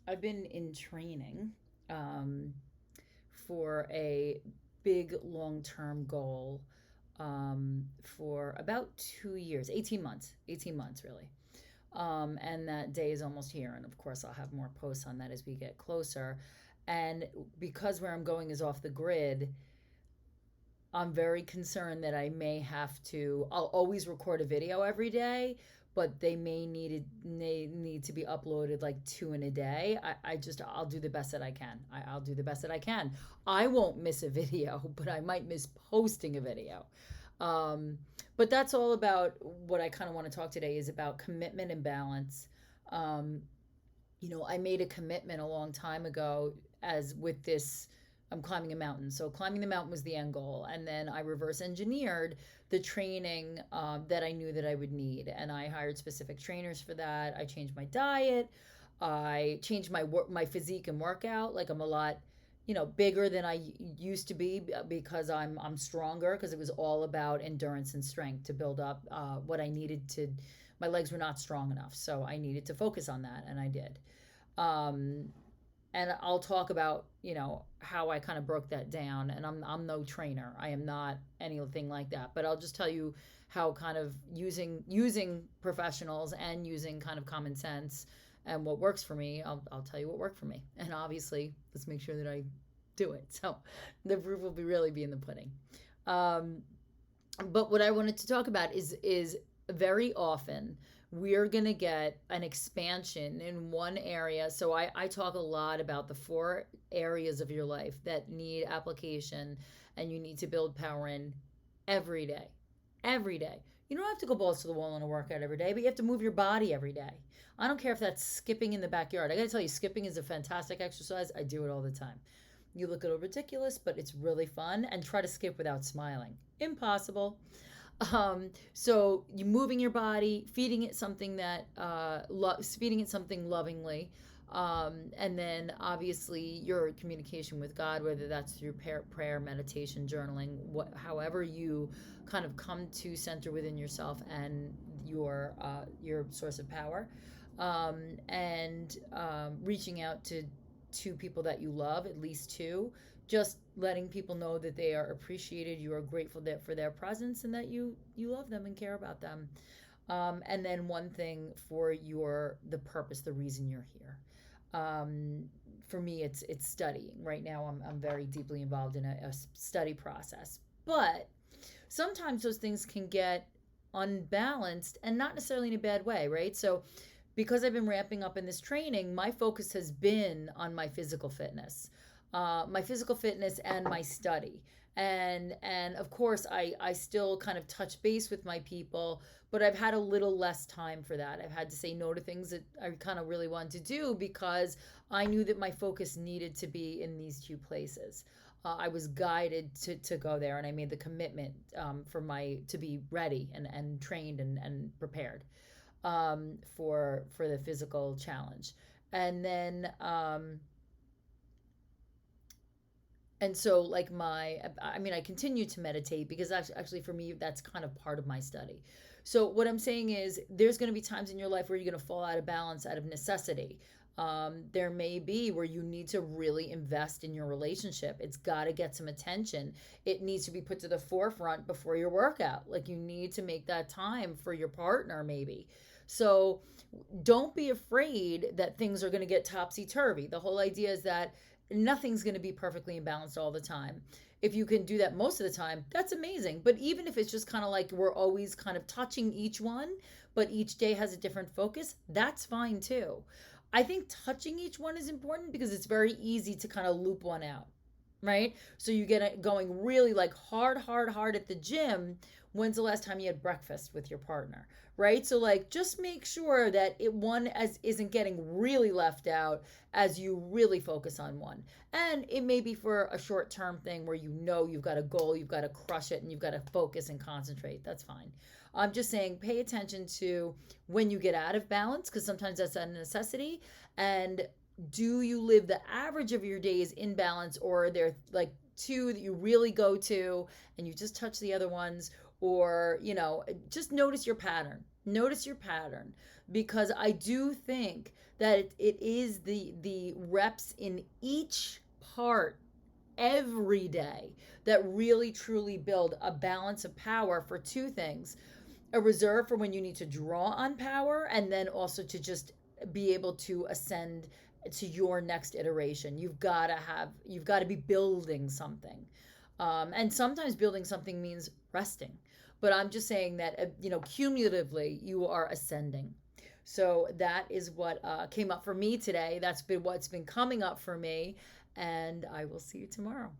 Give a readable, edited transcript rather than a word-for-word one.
I've been in training um, for a big long term goal for about 2 years, 18 months really. And that day is almost here. And of course, I'll have more posts on that as we get closer. And because where I'm going is off the grid, I'm very concerned that I may have to. I'll always record a video every day, but they need to be uploaded like two in a day. I'll do the best that I can. I'll do the best that I can. I won't miss a video, but I might miss posting a video. Um, but that's all about what I kind of want to talk today is about commitment and balance. Um, I made a commitment a long time ago as with this. I'm climbing a mountain. So climbing the mountain was the end goal. And then I reverse engineered the training that I knew that I would need. And I hired specific trainers for that. I changed my diet. I changed my physique and workout. Like I'm a lot, bigger than I used to be because I'm stronger because it was all about endurance and strength to build up what I needed to. My legs were not strong enough. So I needed to focus on that. And I did. Um, and I'll talk about how I kind of broke that down. And I'm no trainer. I am not anything like that. But I'll just tell you how kind of using professionals and using kind of common sense and what works for me. I'll tell you what worked for me. And obviously, let's make sure that I do it. So the proof will really be in the pudding. Um, but what I wanted to talk about is very often we're going to get an expansion in one area. So I talk a lot about the four areas of your life that need application and you need to build power in every day. Every day. You don't have to go balls to the wall in a workout every day, but you have to move your body every day. I don't care if that's skipping in the backyard. I got to tell you, skipping is a fantastic exercise. I do it all the time. You look a little ridiculous, but it's really fun. And try to skip without smiling. Impossible. So you moving your body, feeding it something feeding it something lovingly, and then obviously your communication with God, whether that's through prayer, meditation, journaling, however you kind of come to center within yourself and your source of power, and reaching out to two people that you love, at least two, just letting people know that they are appreciated, you are grateful for their presence, and that you love them and care about them. And then one thing for the purpose, the reason you're here. Um, for me, it's studying. Right now, I'm very deeply involved in a study process, but sometimes those things can get unbalanced and not necessarily in a bad way, right? So because I've been ramping up in this training, my focus has been on my physical fitness and my study. And of course, I still kind of touch base with my people, but I've had a little less time for that. I've had to say no to things that I kind of really wanted to do because I knew that my focus needed to be in these two places. I was guided to go there, and I made the commitment to be ready and trained and prepared for the physical challenge. And then and so like I continue to meditate because actually for me that's kind of part of my study. So what I'm saying is there's going to be times in your life where you're going to fall out of balance out of necessity. There may be where you need to really invest in your relationship. It's got to get some attention. It needs to be put to the forefront before your workout. Like you need to make that time for your partner maybe. So don't be afraid that things are going to get topsy turvy. The whole idea is that nothing's going to be perfectly imbalanced all the time. If you can do that most of the time, that's amazing. But even if it's just kind of like we're always kind of touching each one, but each day has a different focus, that's fine too. I think touching each one is important because it's very easy to kind of loop one out, right? So you get it going really like hard, hard, hard at the gym. When's the last time you had breakfast with your partner, right? So like just make sure that it one as isn't getting really left out as you really focus on one. And it may be for a short-term thing where you've got a goal, you've got to crush it, and you've got to focus and concentrate. That's fine. I'm just saying pay attention to when you get out of balance because sometimes that's a necessity. And do you live the average of your days in balance, or are there like two that you really go to and you just touch the other ones, or just notice your pattern. Notice your pattern, because I do think that it is the reps in each part every day that really truly build a balance of power for two things: a reserve for when you need to draw on power, and then also to just be able to ascend to your next iteration. You've got to be building something, and sometimes building something means resting, but I'm just saying that cumulatively you are ascending. So that is what came up for me today. That's been what's been coming up for me, and I will see you tomorrow.